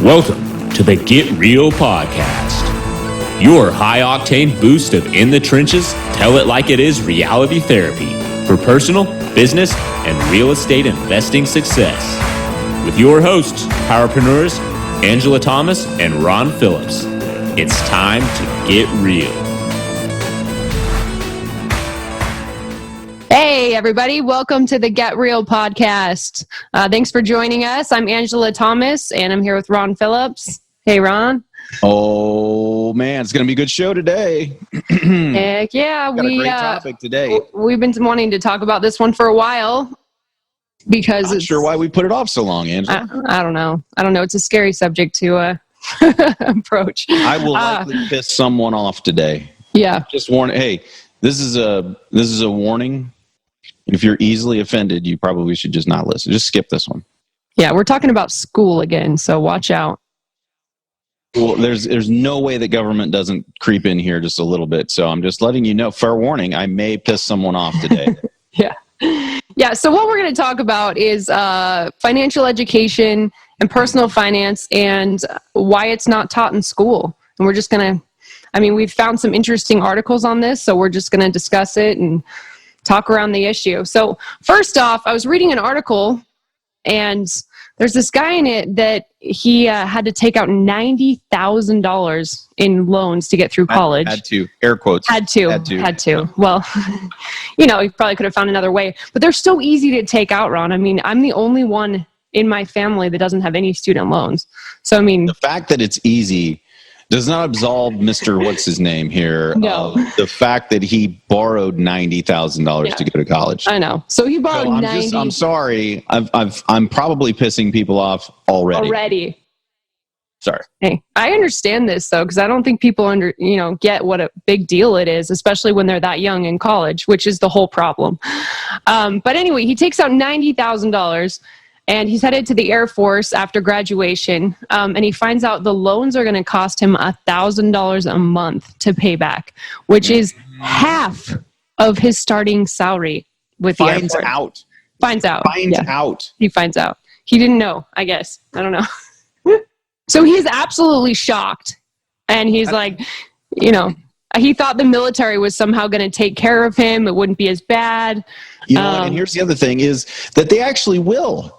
Welcome to the Get Real Podcast, your high-octane boost of in the trenches, tell it like it is reality therapy for personal, business, and real estate investing success. With your hosts, powerpreneurs, Angela Thomas and Ron Phillips. It's time to get real. Hey, everybody. Welcome to the Get Real Podcast. Thanks for joining us. I'm Angela Thomas, and I'm here with Ron Phillips. Hey, Ron. Oh, man, it's going to be a good show today. Heck yeah. Got a great topic today. We've been wanting to talk about this one for a while because Not sure why we put it off so long, Angela. I don't know. It's a scary subject to approach. I will likely piss someone off today. Yeah. Just warn. Hey, this is a warning. If you're easily offended, you probably should just not listen. Just skip this one. Yeah, we're talking about school again, so watch out. Well, there's no way the government doesn't creep in here just a little bit. So I'm just letting you know, fair warning, I may piss someone off today. Yeah, so what we're going to talk about is financial education and personal finance and why it's not taught in school. And we're just going to, we've found some interesting articles on this, so we're just going to discuss it and talk around the issue. So first off, I was reading an article, and there's this guy in it that he had to take out $90,000 in loans to get through college. Had to, air quotes. Had to. Well, he probably could have found another way, but they're so easy to take out, Ron. I'm the only one in my family that doesn't have any student loans. So, the fact that it's easy does not absolve Mr. What's his name here No. of the fact that he borrowed $90,000 to go to college. I know. So he borrowed I'm sorry. I'm probably pissing people off already. Sorry. Hey, I understand this though, because I don't think people get what a big deal it is, especially when they're that young in college, which is the whole problem. But anyway, he takes out $90,000. And he's headed to the Air Force after graduation, and he finds out the loans are going to cost him $1,000 a month to pay back, which is half of his starting salary with the Air Force. Finds out. He finds out. He didn't know, I guess. I don't know. So he's absolutely shocked. And he's like, he thought the military was somehow going to take care of him. It wouldn't be as bad. And here's the other thing is that they actually will.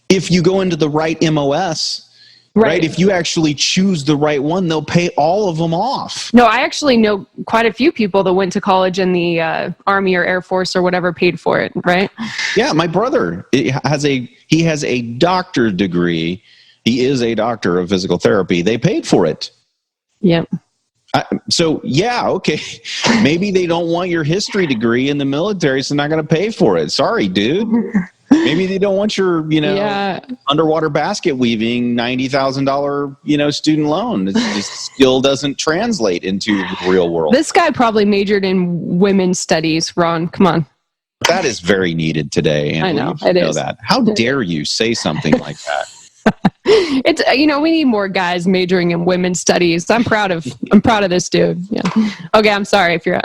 If you go into the right MOS, right? If you actually choose the right one, they'll pay all of them off. No, I actually know quite a few people that went to college and the Army or Air Force or whatever paid for it, right? Yeah, my brother has a doctorate degree. He is a doctor of physical therapy. They paid for it. Yep. Okay. Maybe they don't want your history degree in the military, so they're not going to pay for it. Sorry, dude. Maybe they don't want your, underwater basket weaving $90,000, student loan. This skill doesn't translate into the real world. This guy probably majored in women's studies, Ron. Come on. That is very needed today. I know. It is. That. How dare you say something like that? It's we need more guys majoring in women's studies. I'm proud of this dude. Yeah. Okay, I'm sorry if you're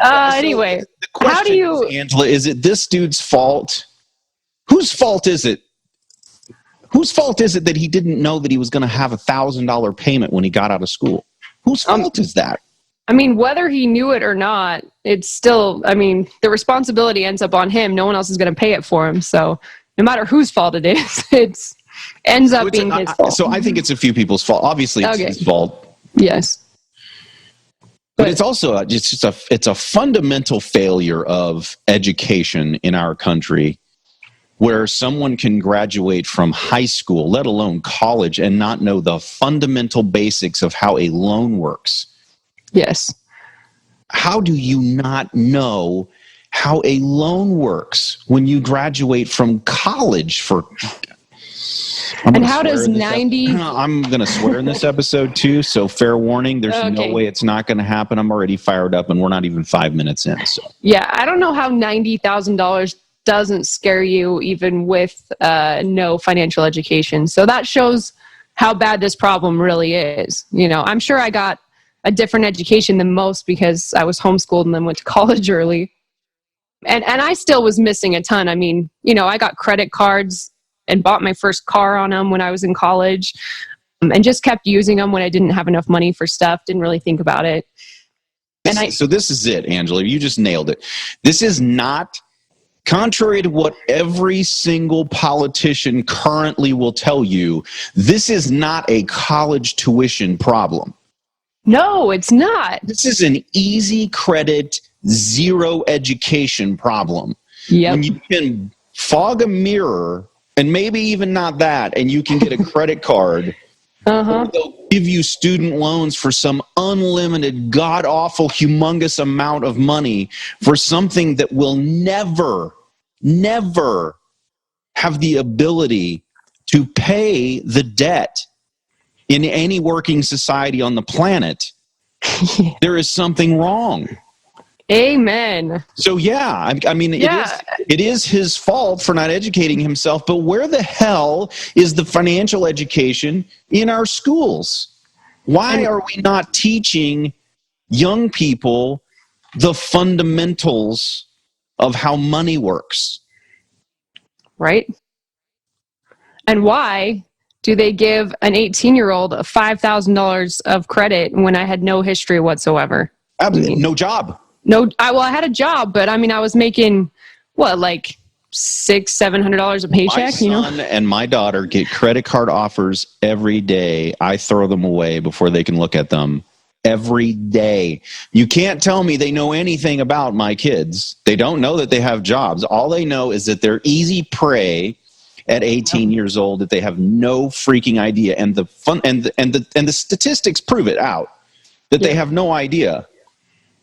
but anyway, the question is, Angela, is it this dude's fault? Whose fault is it? Whose fault is it that he didn't know that he was going to have $1,000 payment when he got out of school? Whose fault is that? Whether he knew it or not, it's still, the responsibility ends up on him. No one else is going to pay it for him. So no matter whose fault it is, it ends up being his fault. So I think it's a few people's fault. Obviously, it's his fault. Yes. But it's also it's a fundamental failure of education in our country where someone can graduate from high school, let alone college, and not know the fundamental basics of how a loan works. Yes. How do you not know how a loan works when you graduate from college and how does 90... I'm going to swear in this episode too, so fair warning, there's no way it's not going to happen. I'm already fired up and we're not even 5 minutes in. So. Yeah, I don't know how $90,000 doesn't scare you even with no financial education. So that shows how bad this problem really is. I'm sure I got a different education than most because I was homeschooled and then went to college early. And I still was missing a ton. I got credit cards and bought my first car on them when I was in college, and just kept using them when I didn't have enough money for stuff, didn't really think about it. So this is it, Angela. You just nailed it. This is not, contrary to what every single politician currently will tell you, this is not a college tuition problem. No, it's not. This is an easy credit, zero education problem. Yep. When you can fog a mirror, and maybe even not that, and you can get a credit card, they'll give you student loans for some unlimited, god-awful, humongous amount of money for something that will never have the ability to pay the debt in any working society on the planet. There is something wrong. Amen. So yeah, I mean, it is his fault for not educating himself, but where the hell is the financial education in our schools? Why are we not teaching young people the fundamentals of how money works? Right? And why do they give an 18-year-old $5,000 of credit when I had no history whatsoever? Absolutely, no job. I had a job, but I mean, I was making like $600-$700 a paycheck. My son and my daughter get credit card offers every day. I throw them away before they can look at them. Every day. You can't tell me they know anything about my kids. They don't know that they have jobs. All they know is that they're easy prey at 18 years old, that they have no freaking idea. And the statistics prove it out, that they have no idea.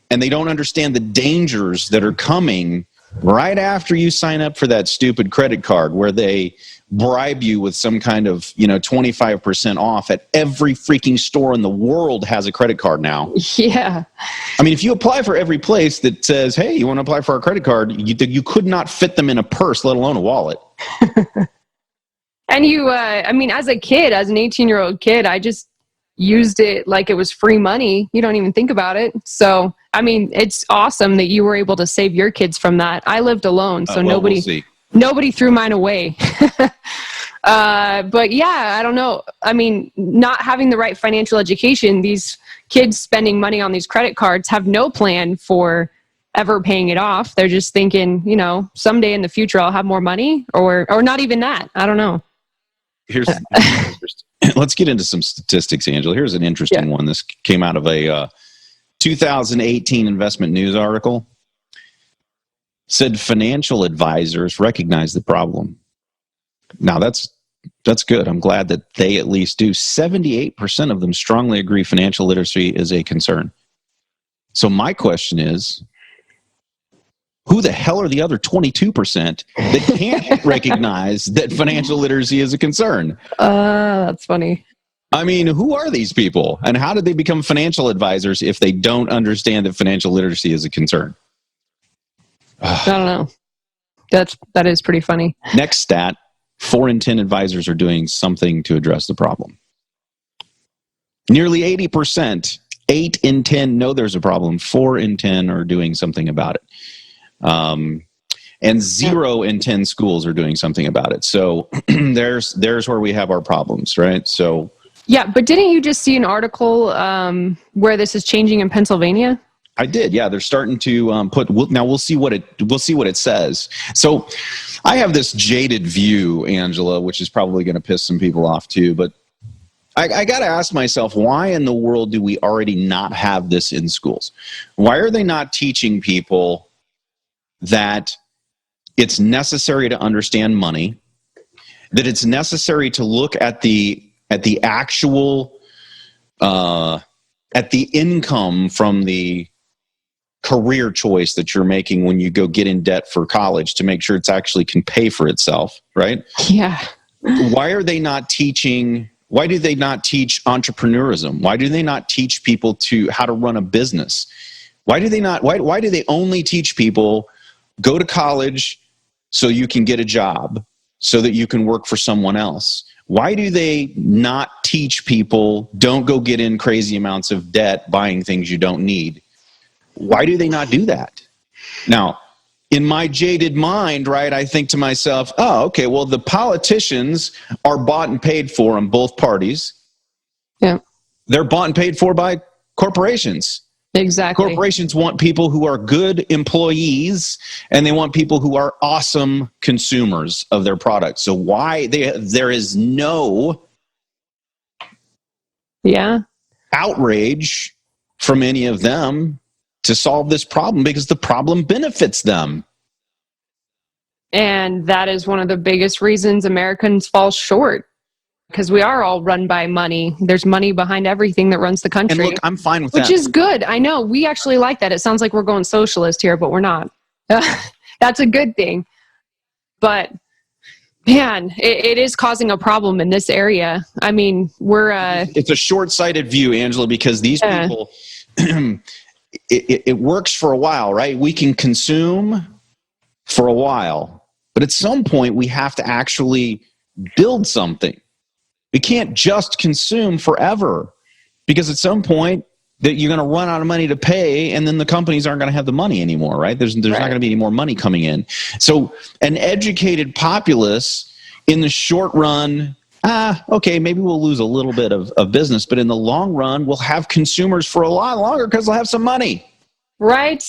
And they don't understand the dangers that are coming right after you sign up for that stupid credit card, where they bribe you with some kind of 25% off at every freaking store in the world has a credit card now. Yeah. I mean, if you apply for every place that says, hey, you want to apply for our credit card, you could not fit them in a purse, let alone a wallet. And I mean, as a kid, as an 18-year-old kid, I just used it like it was free money. You don't even think about it. So, I mean, it's awesome that you were able to save your kids from that. I lived alone, so nobody threw mine away. But yeah, I don't know. I mean, not having the right financial education, these kids spending money on these credit cards have no plan for ever paying it off. They're just thinking, someday in the future I'll have more money, or not even that. I don't know. Let's get into some statistics, Angela. Here's an interesting one. This came out of a 2018 Investment News article. Said financial advisors recognize the problem. Now, that's good. I'm glad that they at least do. 78% of them strongly agree financial literacy is a concern. So my question is, who the hell are the other 22% that can't recognize that financial literacy is a concern? That's funny. I mean, who are these people? And how did they become financial advisors if they don't understand that financial literacy is a concern? I don't know. That is pretty funny. Next stat, 4 in 10 advisors are doing something to address the problem. Nearly 80%, 8 in 10 know there's a problem. 4 in 10 are doing something about it. And 0 in 10 schools are doing something about it. So there's where we have our problems, right? So yeah, but didn't you just see an article where this is changing in Pennsylvania? I did. Yeah, they're starting to put. Now we'll see what it says. So I have this jaded view, Angela, which is probably going to piss some people off too. But I got to ask myself, why in the world do we already not have this in schools? Why are they not teaching people that it's necessary to understand money, that it's necessary to look at the actual at the income from the career choice that you're making when you go get in debt for college to make sure it's actually can pay for itself, right? Yeah. Why do they not teach entrepreneurism? Why do they not teach people how to run a business? Why do they only teach people go to college so you can get a job, so that you can work for someone else? Why do they not teach people don't go get in crazy amounts of debt buying things you don't need? Why do they not do that? Now, in my jaded mind, right, I think to myself, oh, okay, well, the politicians are bought and paid for on both parties. Yeah. They're bought and paid for by corporations. Exactly. Corporations want people who are good employees, and they want people who are awesome consumers of their products. So there is no outrage from any of them to solve this problem, because the problem benefits them. And that is one of the biggest reasons Americans fall short, because we are all run by money. There's money behind everything that runs the country. And look, I'm fine with that. Which is good. I know. We actually like that. It sounds like we're going socialist here, but we're not. That's a good thing. But, man, it is causing a problem in this area. I mean, we're... It's a short-sighted view, Angela, because these people... it works for a while, right? We can consume for a while, but at some point we have to actually build something. We can't just consume forever, because at some point that you're going to run out of money to pay, and then the companies aren't going to have the money anymore, right? There's not going to be any more money coming in. So an educated populace in the short run, okay, maybe we'll lose a little bit of business, but in the long run, we'll have consumers for a lot longer because they'll have some money. Right?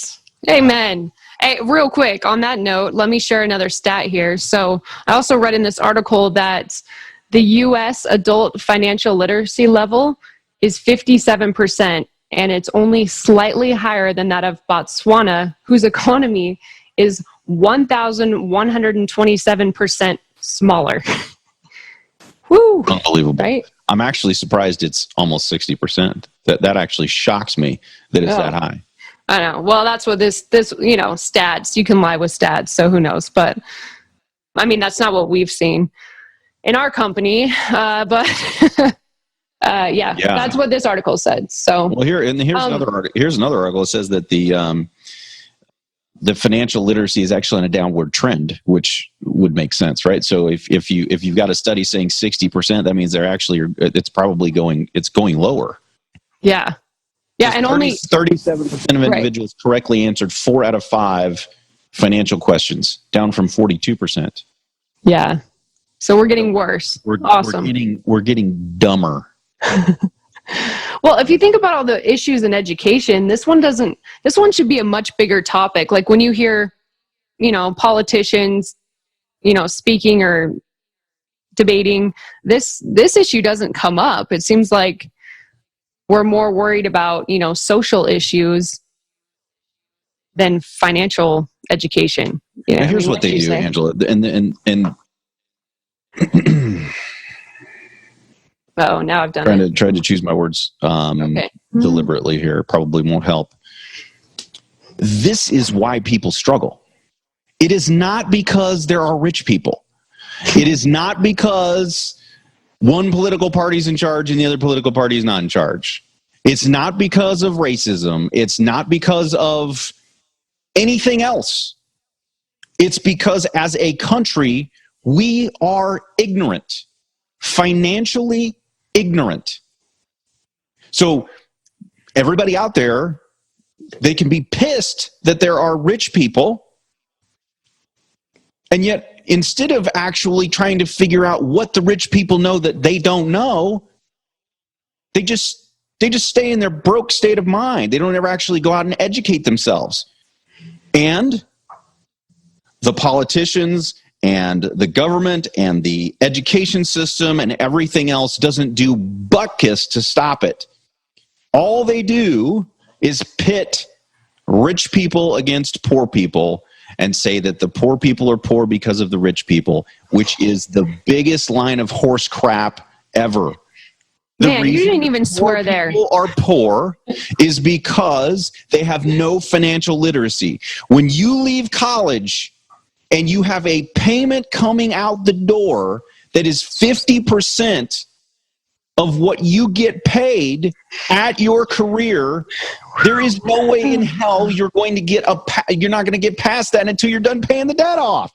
Amen. Hey, real quick, on that note, let me share another stat here. So I also read in this article that the U.S. adult financial literacy level is 57%, and it's only slightly higher than that of Botswana, whose economy is 1,127% smaller. Woo! Unbelievable. Right? I'm actually surprised it's almost 60%. That actually shocks me that it's that high. I know. Well, that's what this, stats, you can lie with stats, so who knows? But, I mean, that's not what we've seen in our company. But, that's what this article said. So, well, here's another article. Here's another article. It says that the financial literacy is actually on a downward trend, which would make sense, right? So if you've got a study saying 60%, that means it's probably going lower. Yeah. Yeah, and only 37% of individuals correctly answered 4 out of 5 financial questions, down from 42%. Yeah. So we're getting worse. Awesome. We're getting dumber. Well, if you think about all the issues in education, this one should be a much bigger topic. Like when you hear, politicians, speaking or debating, this issue doesn't come up. It seems like we're more worried about, social issues than financial education. Here's what they do, Angela. And oh, now I've done it. Trying to choose my words deliberately here. Probably won't help. This is why people struggle. It is not because there are rich people. It is not because one political party's in charge and the other political party is not in charge. It's not because of racism. It's not because of anything else. It's because as a country, we are ignorant, financially ignorant. So everybody out there, they can be pissed that there are rich people, and yet instead of actually trying to figure out what the rich people know that they don't know, they just stay in their broke state of mind. They don't ever actually go out and educate themselves. And the politicians and the government and the education system and everything else doesn't do butt kiss to stop it. All they do is pit rich people against poor people and say that the poor people are poor because of the rich people, which is the biggest line of horse crap ever. Man, you didn't even swear there. People are poor is because they have no financial literacy. When you leave college and you have a payment coming out the door that is 50% of what you get paid at your career, there is no way in hell you're not going to get past that until you're done paying the debt off.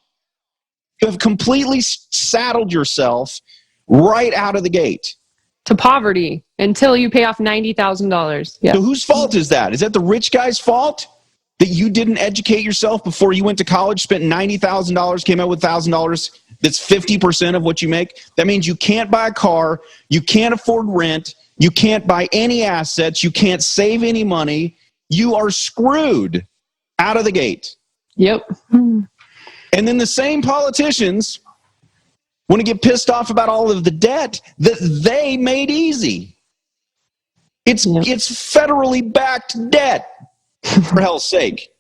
You have completely saddled yourself right out of the gate to poverty until you pay off $90,000. Yeah. So whose fault is that? Is that the rich guy's fault? that you didn't educate yourself before you went to college, spent $90,000, came out with $1,000, that's 50% of what you make? That means you can't buy a car, you can't afford rent, you can't buy any assets, you can't save any money. You are screwed out of the gate. Yep. And then the same politicians want to get pissed off about all of the debt that they made easy. It's federally backed debt, for hell's sake.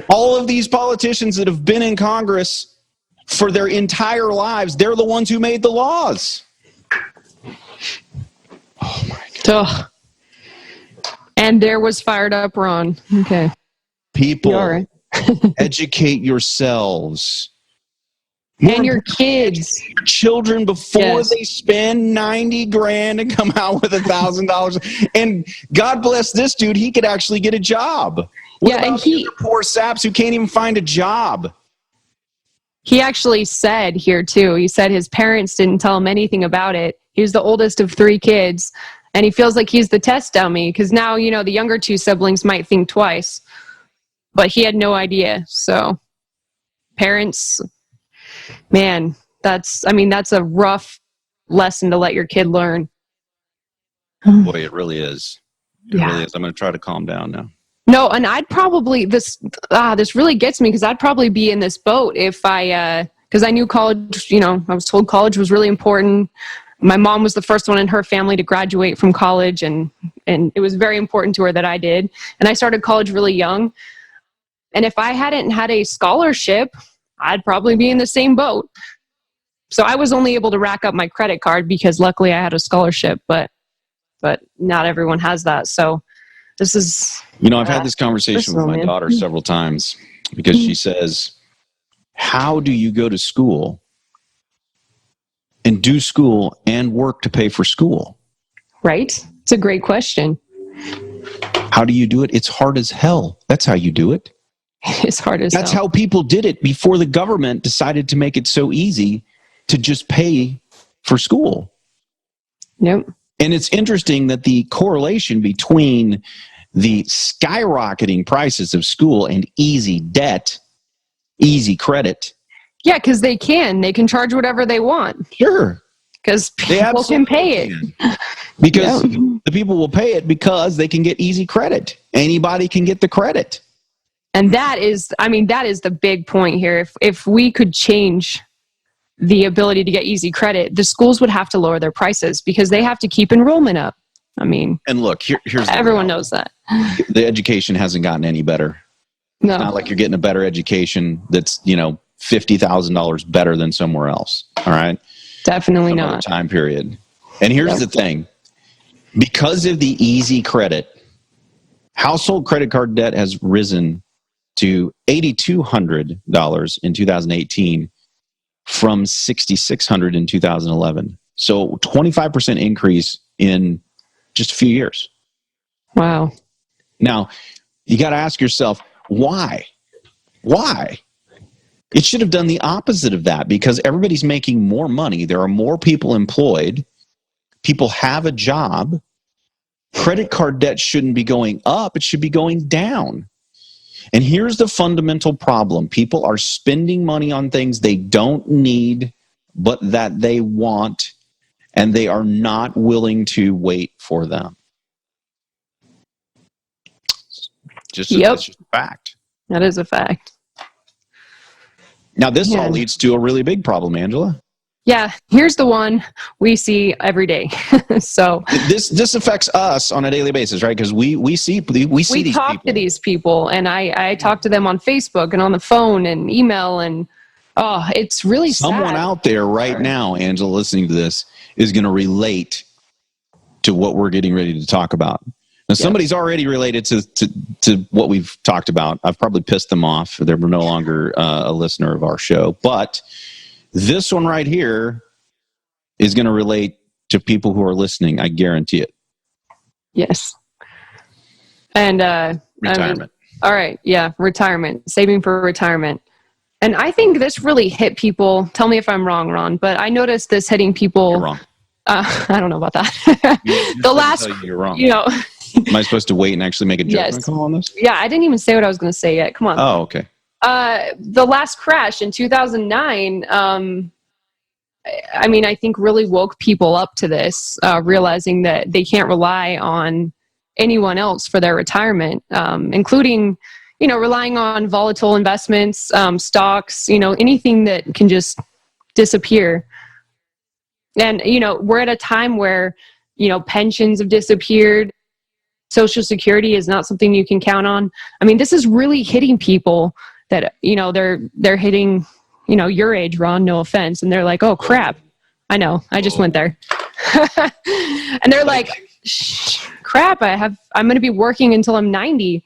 All of these politicians that have been in Congress for their entire lives, they're the ones who made the laws. Oh my God. Ugh. And there was fired up Ron. Okay. People, right. educate yourselves. And your kids. Your children before they spend $90,000 and come out with $1,000. And God bless this dude, he could actually get a job. What about and the other poor saps who can't even find a job? He actually said here too, he said his parents didn't tell him anything about it. He was the oldest of 3 kids, and he feels like he's the test dummy because now, the younger 2 siblings might think twice, but he had no idea. So parents, man, that's a rough lesson to let your kid learn. Boy, it really is. It really is. I'm going to try to calm down now. No, and I'd probably, this really gets me because I'd probably be in this boat if because I knew college, I was told college was really important. My mom was the first one in her family to graduate from college, and it was very important to her that I did. And I started college really young. And if I hadn't had a scholarship, I'd probably be in the same boat. So I was only able to rack up my credit card because luckily I had a scholarship, but not everyone has that. So this is... I've had this conversation with my daughter several times because she says, how do you go to school and do school and work to pay for school? Right? It's a great question. How do you do it? It's hard as hell. That's how you do it. It's hard as hell. That's how people did it before the government decided to make it so easy to just pay for school. Yep. And it's interesting that the correlation between the skyrocketing prices of school and easy debt, easy credit. Yeah, because they can charge whatever they want. Sure. Because people can pay it. Because the people will pay it because they can get easy credit. Anybody can get the credit. And that is the big point here. If we could change the ability to get easy credit, the schools would have to lower their prices because they have to keep enrollment up. And look, here's everyone knows that. The education hasn't gotten any better. No. It's not like you're getting a better education that's, $50,000 better than somewhere else. All right. Definitely Some not. other time period. And here's the thing. Because of the easy credit, household credit card debt has risen to $8,200 in 2018 from $6,600 in 2011. So 25% increase in just a few years. Wow. Now, you got to ask yourself, why? Why? It should have done the opposite of that because everybody's making more money. There are more people employed. People have a job. Credit card debt shouldn't be going up. It should be going down. And here's the fundamental problem. People are spending money on things they don't need, but that they want, and they are not willing to wait for them. It's just a fact. That is a fact. Now, this all leads to a really big problem, Angela. Yeah, here's the one we see every day. So this affects us on a daily basis, right? Because we see these people. We talk to these people, and I talk to them on Facebook and on the phone and email, and it's really someone sad. Out there right now, Angela, listening to this, is going to relate to what we're getting ready to talk about. Now, somebody's already related to what we've talked about. I've probably pissed them off. They're no longer a listener of our show. But this one right here is going to relate to people who are listening. I guarantee it. Yes. And retirement. All right. Yeah. Retirement. Saving for retirement. And I think this really hit people. Tell me if I'm wrong, Ron, but I noticed this hitting people. You're wrong. I don't know about that. The last, you're wrong. Am I supposed to wait and actually make a judgment call on this? Yeah, I didn't even say what I was going to say yet. Come on. Oh, okay. The last crash in 2009, I mean, I think really woke people up to this, realizing that they can't rely on anyone else for their retirement, including, relying on volatile investments, stocks, anything that can just disappear. And, we're at a time where, pensions have disappeared. Social Security is not something you can count on. I mean, this is really hitting people that, they're hitting, your age, Ron, no offense. And they're like, oh, crap. I know. I just went there. And they're like, crap, I'm going to be working until I'm 90.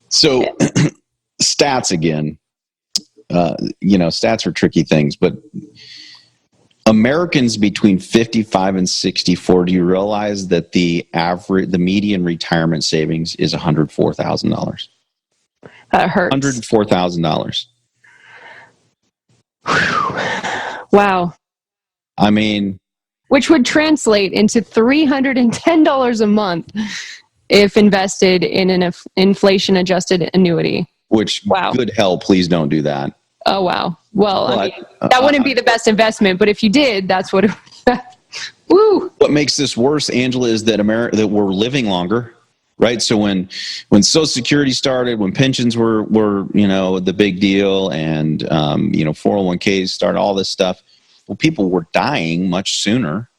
So stats again, stats are tricky things, but Americans between 55 and 64, do you realize that the median retirement savings is $104,000? That hurts. $104,000. Wow. I mean, which would translate into $310 a month if invested in an inflation-adjusted annuity. Which, wow. Good hell, please don't do that. Oh, wow. Well, I mean, that wouldn't be the best investment, but if you did, that's what it would. Woo! What makes this worse, Angela, is that that we're living longer, right? So when Social Security started, when pensions were the big deal, and 401ks started, all this stuff, well, people were dying much sooner.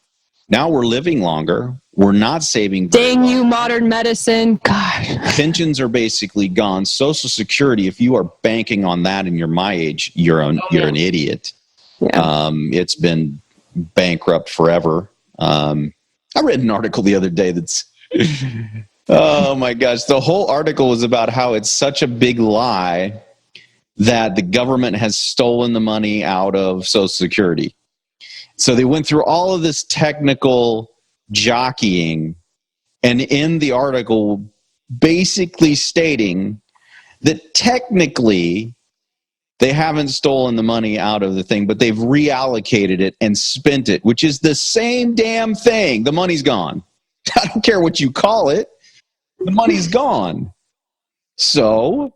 Now we're living longer. We're not saving. Dang you, modern medicine. God. Pensions are basically gone. Social Security, if you are banking on that and you're my age, you're an idiot. Yeah. It's been bankrupt forever. I read an article the other day that's, oh my gosh, the whole article was about how it's such a big lie that the government has stolen the money out of Social Security. So they went through all of this technical jockeying, and in the article basically stating that technically they haven't stolen the money out of the thing, but they've reallocated it and spent it, which is the same damn thing. The money's gone. I don't care what you call it. The money's gone. So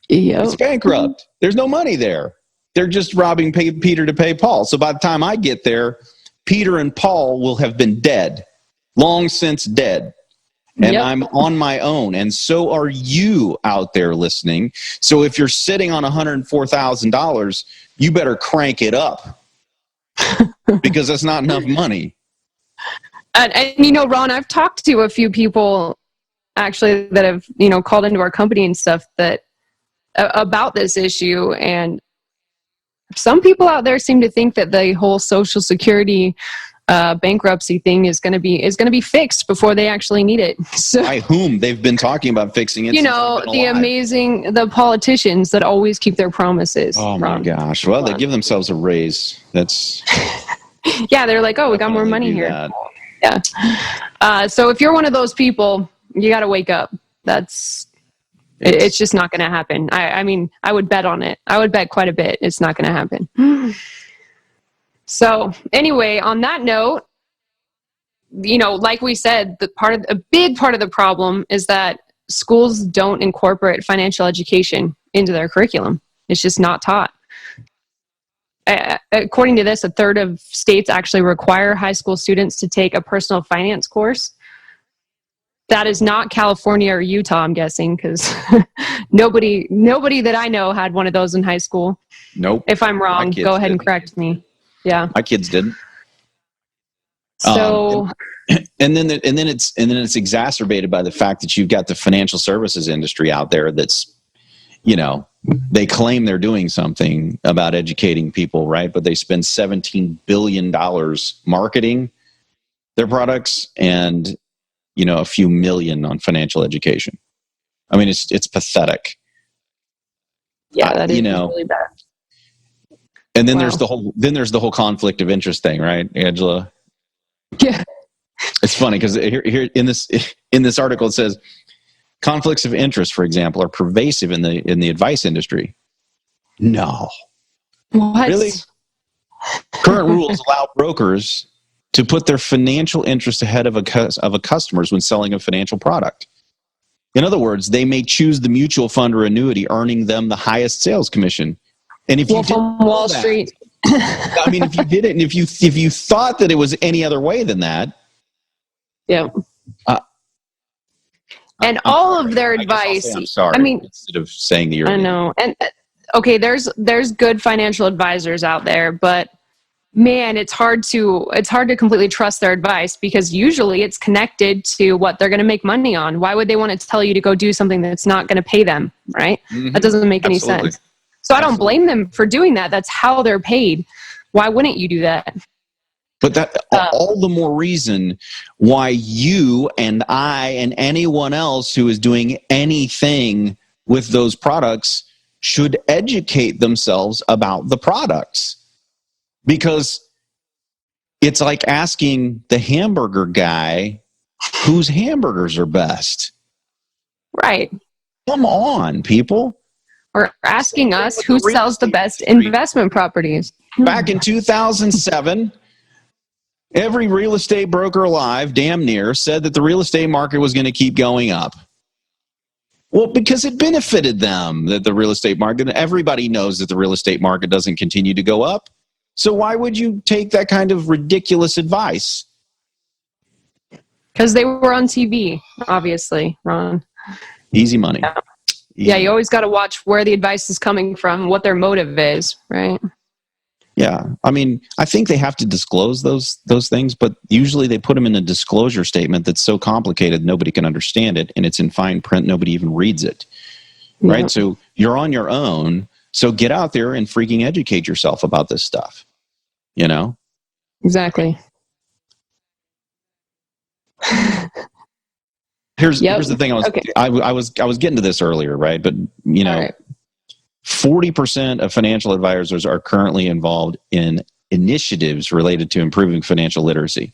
it's bankrupt. There's no money there. They're just robbing Peter to pay Paul. So by the time I get there, Peter and Paul will have been dead, long since dead. And I'm on my own. And so are you out there listening. So if you're sitting on $104,000, you better crank it up because that's not enough money. And Ron, I've talked to a few people actually that have, called into our company and stuff that about this issue. And some people out there seem to think that the whole Social Security bankruptcy thing is going to be fixed before they actually need it. So, by whom? They've been talking about fixing it. The politicians that always keep their promises. Oh my gosh! Well, they give themselves a raise. That's yeah. They're like, oh, we got more money here. That. Yeah. So if you're one of those people, you got to wake up. It's just not going to happen. I mean, I would bet on it. I would bet quite a bit. It's not going to happen. So anyway, on that note, like we said, a big part of the problem is that schools don't incorporate financial education into their curriculum. It's just not taught. According to this, a third of states actually require high school students to take a personal finance course. That is not California or Utah, I'm guessing, because nobody that I know had one of those in high school. Nope. If I'm wrong, go ahead and correct me. Yeah. My kids didn't. So and then it's exacerbated by the fact that you've got the financial services industry out there that's, they claim they're doing something about educating people, right? But they spend $17 billion marketing their products and a few million on financial education. I mean, it's pathetic. Yeah, that is really bad. And then there's the whole conflict of interest thing, right, Angela? Yeah. It's funny because here in this article it says conflicts of interest, for example, are pervasive in the advice industry. No. What? Really? Current rules allow brokers to put their financial interest ahead of a customer's when selling a financial product. In other words, they may choose the mutual fund or annuity, earning them the highest sales commission. And if you did Wall Street, I mean, if you did it, and if you thought that it was any other way than that, yeah. And all of their advice. I'm sorry. I mean, instead of saying that you're. I know. And okay, there's good financial advisors out there, but man, it's hard to completely trust their advice because usually it's connected to what they're going to make money on. Why would they want to tell you to go do something that's not going to pay them, right? Mm-hmm. That doesn't make any sense. So I don't blame them for doing that. That's how they're paid. Why wouldn't you do that? But that all the more reason why you and I and anyone else who is doing anything with those products should educate themselves about the products. Because it's like asking the hamburger guy whose hamburgers are best. Right. Come on, people. Or asking us who sells the best investment properties. Back in 2007, every real estate broker alive, damn near, said that the real estate market was going to keep going up. Well, because it benefited them, that the real estate market, everybody knows that the real estate market doesn't continue to go up. So why would you take that kind of ridiculous advice? Because they were on TV, obviously, Ron. Easy money. Yeah. Yeah, you always got to watch where the advice is coming from, what their motive is, right? Yeah, I mean, I think they have to disclose those things, but usually they put them in a disclosure statement that's so complicated nobody can understand it, and it's in fine print, nobody even reads it, right? Yeah. So you're on your own, so get out there and freaking educate yourself about this stuff, you know? Exactly. Here's the thing. I was getting to this earlier, right? But you know, 40% of financial advisors are currently involved in initiatives related to improving financial literacy.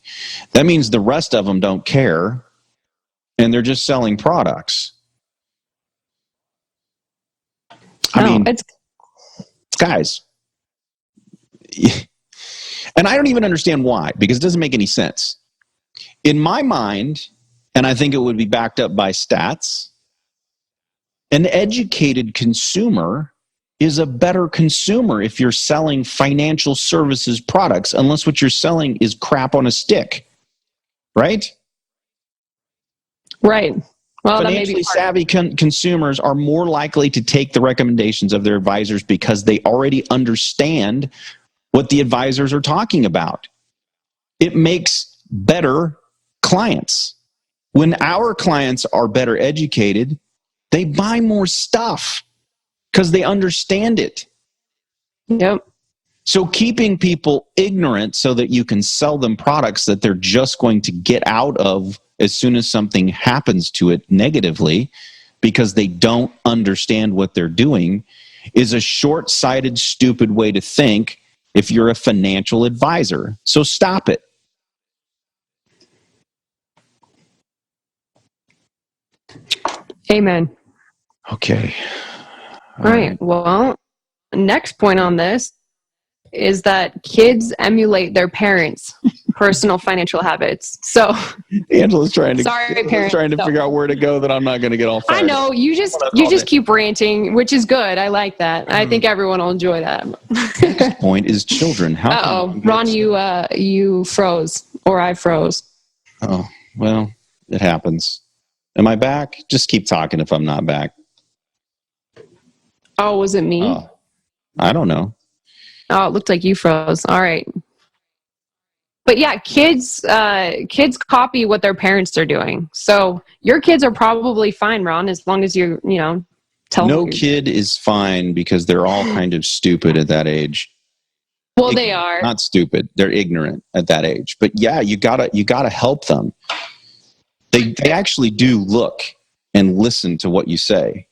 That means the rest of them don't care, and they're just selling products. I mean, it's guys, and I don't even understand why, because it doesn't make any sense in my mind. And I think it would be backed up by stats. An educated consumer is a better consumer if you're selling financial services products, unless what you're selling is crap on a stick, right? Right. Well, financially savvy consumers are more likely to take the recommendations of their advisors because they already understand what the advisors are talking about. It makes better clients. When our clients are better educated, they buy more stuff because they understand it. Yep. So keeping people ignorant so that you can sell them products that they're just going to get out of as soon as something happens to it negatively because they don't understand what they're doing is a short-sighted, stupid way to think if you're a financial advisor. So stop it. Amen. Okay. All right. Well, next point on this is that kids emulate their parents' personal financial habits. So Angela's trying to parents, figure out where to go that I'm not going to get all fired. I know you just keep ranting, which is good. I like that. I think everyone will enjoy that. Next point is children. Ron, you froze, or I froze. Oh, well, it happens. Am I back? Just keep talking if I'm not back. Oh, was it me? Oh, I don't know. Oh, it looked like you froze. All right. But yeah, kids copy what their parents are doing. So your kids are probably fine, Ron, as long as you tell them. No kid is fine because they're all kind of stupid at that age. Well, they are. Not stupid. They're ignorant at that age. But yeah, you gotta help them. They actually do look and listen to what you say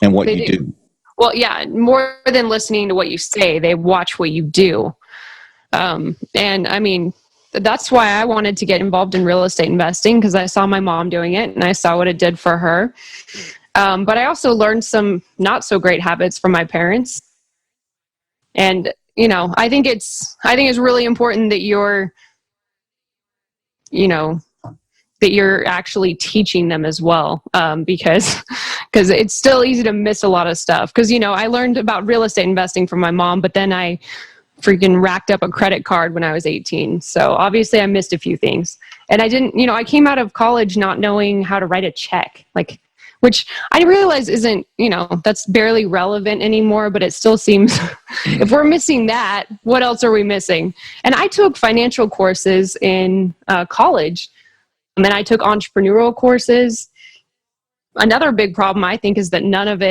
and what you do. Well, yeah, more than listening to what you say, they watch what you do. And I mean, that's why I wanted to get involved in real estate investing, because I saw my mom doing it and I saw what it did for her. But I also learned some not so great habits from my parents. And, I think it's really important that you're that you're actually teaching them as well, because it's still easy to miss a lot of stuff. Because, I learned about real estate investing from my mom, but then I freaking racked up a credit card when I was 18. So obviously I missed a few things. And I didn't, I came out of college not knowing how to write a check, which I realize isn't, that's barely relevant anymore, but it still seems, if we're missing that, what else are we missing? And I took financial courses in college. And then I took entrepreneurial courses. Another big problem, I think, is that none of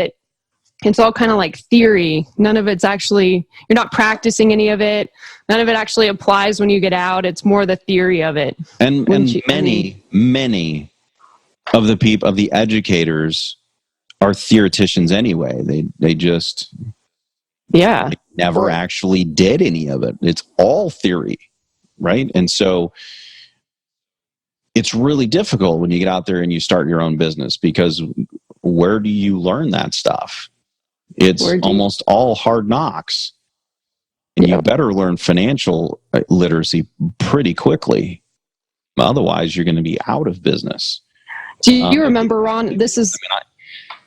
it's all kind of like theory. None of it's actually, you're not practicing any of it. None of it actually applies when you get out. It's more the theory of it. And many of the educators are theoreticians anyway. They just never actually did any of it. It's all theory, right? And so it's really difficult when you get out there and you start your own business, because where do you learn that stuff? It's almost all hard knocks. And you better learn financial literacy pretty quickly. Otherwise, you're going to be out of business. Do you remember, Ron, this is...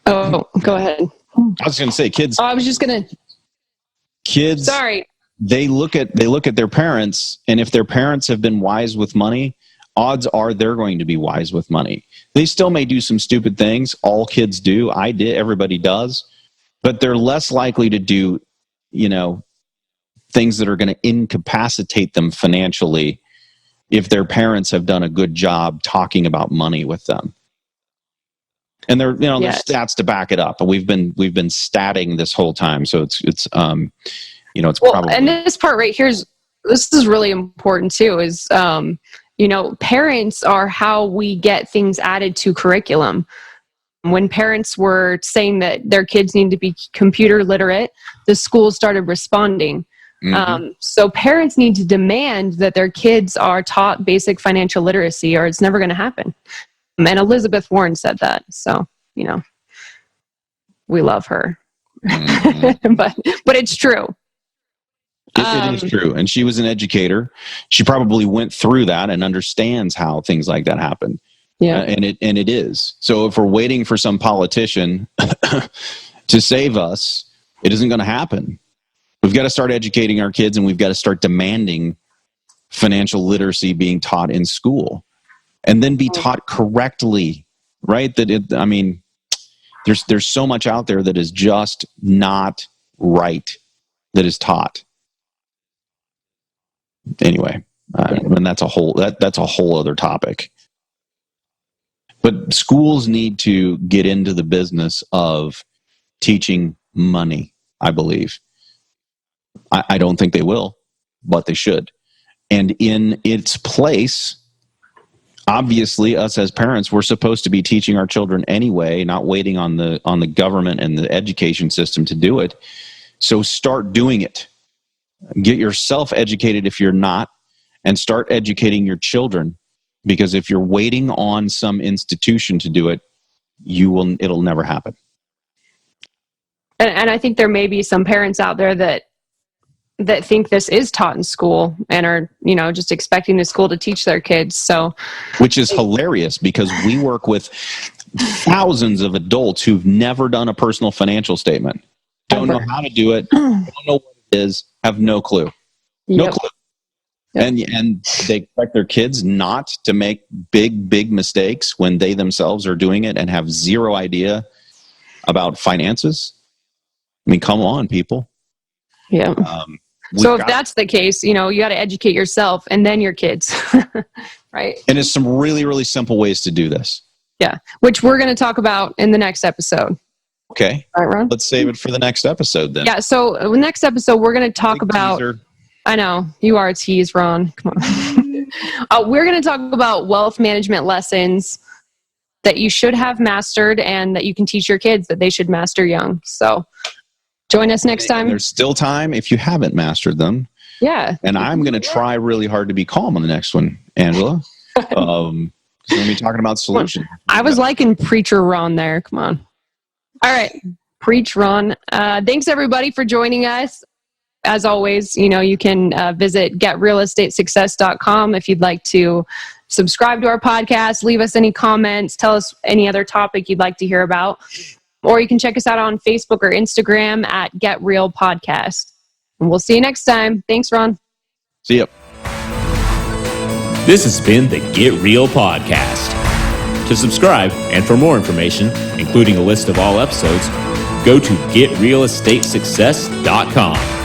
go ahead. I was going to say, kids... Oh, I was just going to... Kids... Sorry. They look at their parents, and if their parents have been wise with money, odds are they're going to be wise with money. They still may do some stupid things. All kids do. I did. Everybody does. But they're less likely to do, things that are going to incapacitate them financially if their parents have done a good job talking about money with them. And there's stats to back it up. And we've been statting this whole time. So it's probably. And this part right here this is really important too, is, parents are how we get things added to curriculum. When parents were saying that their kids need to be computer literate, the schools started responding. Mm-hmm. So parents need to demand that their kids are taught basic financial literacy, or it's never going to happen. And Elizabeth Warren said that. So, we love her. Mm-hmm. but it's true. It is true. And she was an educator. She probably went through that and understands how things like that happen. Yeah. And it is. So if we're waiting for some politician to save us, it isn't going to happen. We've got to start educating our kids, and we've got to start demanding financial literacy being taught in school, and then be taught correctly, right? There's so much out there that is just not right that is taught. Anyway, and that's a whole other topic. But schools need to get into the business of teaching money, I believe. I don't think they will, but they should. And in its place, obviously, us as parents, we're supposed to be teaching our children anyway, not waiting on the government and the education system to do it. So start doing it. Get yourself educated if you're not, and start educating your children. Because if you're waiting on some institution to do it, it'll never happen. And I think there may be some parents out there that think this is taught in school and are, just expecting the school to teach their kids. So, which is hilarious, because we work with thousands of adults who've never done a personal financial statement, don't know how to do it, don't know what it is, have no clue. No clue. Yep. And they expect their kids not to make big mistakes when they themselves are doing it and have zero idea about finances. I mean, come on, people. Yeah. So if that's the case, you got to educate yourself and then your kids, right? And there's some really, really simple ways to do this. Yeah, which we're going to talk about in the next episode. Okay. All right, Ron? Let's save it for the next episode then. Yeah, so the next episode, we're going to talk about... Teaser. I know, you are a tease, Ron. Come on. We're going to talk about wealth management lessons that you should have mastered and that you can teach your kids that they should master young. So join us next time. There's still time if you haven't mastered them. Yeah. And I'm going to try really hard to be calm on the next one, Angela. We're going to be talking about solutions. I was liking Preacher Ron there. Come on. All right. Preach, Ron. Thanks, everybody, for joining us. As always, you can visit getrealestatesuccess.com if you'd like to subscribe to our podcast, leave us any comments, tell us any other topic you'd like to hear about. Or you can check us out on Facebook or Instagram at Get Real Podcast. And we'll see you next time. Thanks, Ron. See ya. This has been the Get Real Podcast. To subscribe and for more information, including a list of all episodes, go to getrealestatesuccess.com.